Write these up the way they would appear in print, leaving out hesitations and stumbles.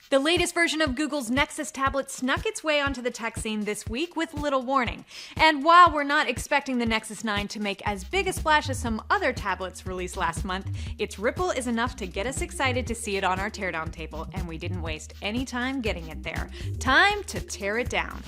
The latest version of Google's Nexus tablet snuck its way onto the tech scene this week with little warning. And while we're not expecting the Nexus 9 to make as big a splash as some other tablets released last month, its ripple is enough to get us excited to see it on our teardown table, and we didn't waste any time getting it there. Time to tear it down.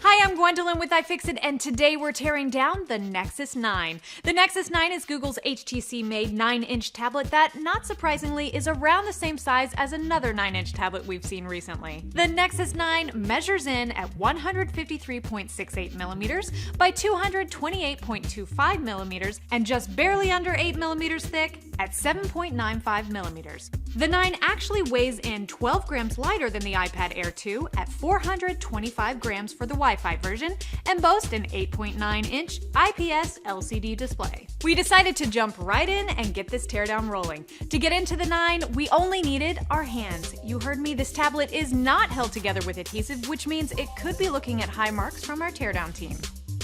Hi, I'm Gwendolyn with iFixit, and today we're tearing down the Nexus 9. The Nexus 9 is Google's HTC-made 9-inch tablet that, not surprisingly, is around the same size as another 9-inch tablet we've seen recently. The Nexus 9 measures in at 153.68 millimeters by 228.25 millimeters and just barely under 8 millimeters thick at 7.95 millimeters. The 9 actually weighs in 12 grams lighter than the iPad Air 2 at 425 grams for the Wi-Fi version and boasts an 8.9-inch IPS LCD display. We decided to jump right in and get this teardown rolling. To get into the 9, we only needed our hands. You heard me, this tablet is not held together with adhesive, which means it could be looking at high marks from our teardown team.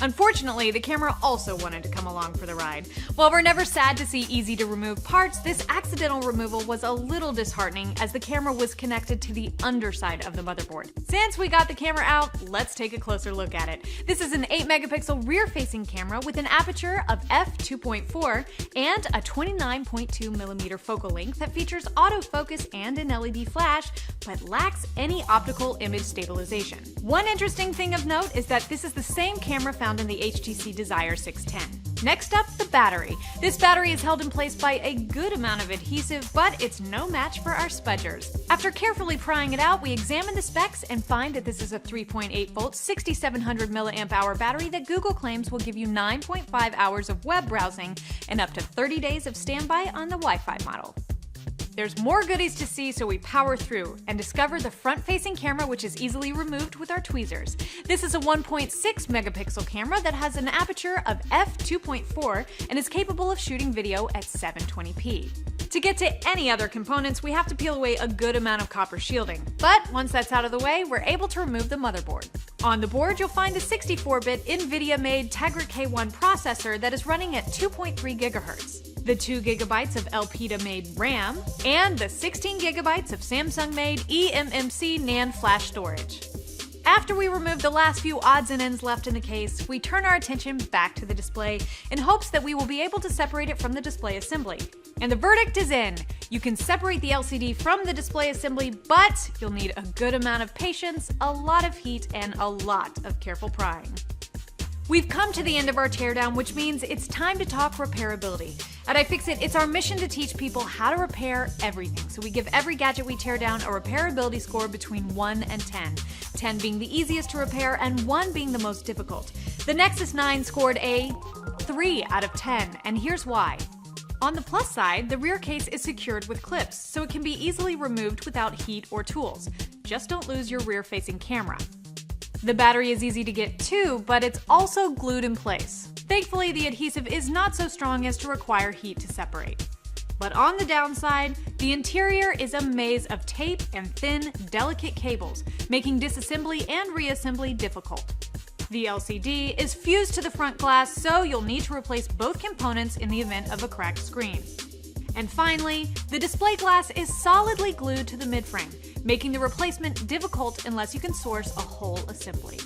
Unfortunately, the camera also wanted to come along for the ride. While we're never sad to see easy-to-remove parts, this accidental removal was a little disheartening as the camera was connected to the underside of the motherboard. Since we got the camera out, let's take a closer look at it. This is an 8-megapixel rear-facing camera with an aperture of f2.4 and a 29.2mm focal length that features autofocus and an LED flash, but lacks any optical image stabilization. One interesting thing of note is that this is the same camera found in the HTC Desire 610. Next up, the battery. This battery is held in place by a good amount of adhesive, but it's no match for our spudgers. After carefully prying it out, we examine the specs and find that this is a 3.8-volt, 6700 mAh battery that Google claims will give you 9.5 hours of web browsing and up to 30 days of standby on the Wi-Fi model. There's more goodies to see, so we power through and discover the front-facing camera, which is easily removed with our tweezers. This is a 1.6-megapixel camera that has an aperture of f2.4 and is capable of shooting video at 720p. To get to any other components, we have to peel away a good amount of copper shielding. But once that's out of the way, we're able to remove the motherboard. On the board, you'll find the 64-bit NVIDIA-made Tegra K1 processor that is running at 2.3 GHz. The 2 GB of Elpida-made RAM, and the 16 GB of Samsung-made eMMC NAND flash storage. After we remove the last few odds and ends left in the case, we turn our attention back to the display in hopes that we will be able to separate it from the display assembly. And the verdict is in. You can separate the LCD from the display assembly, but you'll need a good amount of patience, a lot of heat, and a lot of careful prying. We've come to the end of our teardown, which means it's time to talk repairability. At iFixit, it's our mission to teach people how to repair everything, so we give every gadget we tear down a repairability score between 1 and 10, 10 being the easiest to repair and 1 being the most difficult. The Nexus 9 scored a 3 out of 10, and here's why. On the plus side, the rear case is secured with clips, so it can be easily removed without heat or tools. Just don't lose your rear-facing camera. The battery is easy to get too, but it's also glued in place. Thankfully, the adhesive is not so strong as to require heat to separate. But on the downside, the interior is a maze of tape and thin, delicate cables, making disassembly and reassembly difficult. The LCD is fused to the front glass, so you'll need to replace both components in the event of a cracked screen. And finally, the display glass is solidly glued to the midframe, making the replacement difficult unless you can source a whole assembly.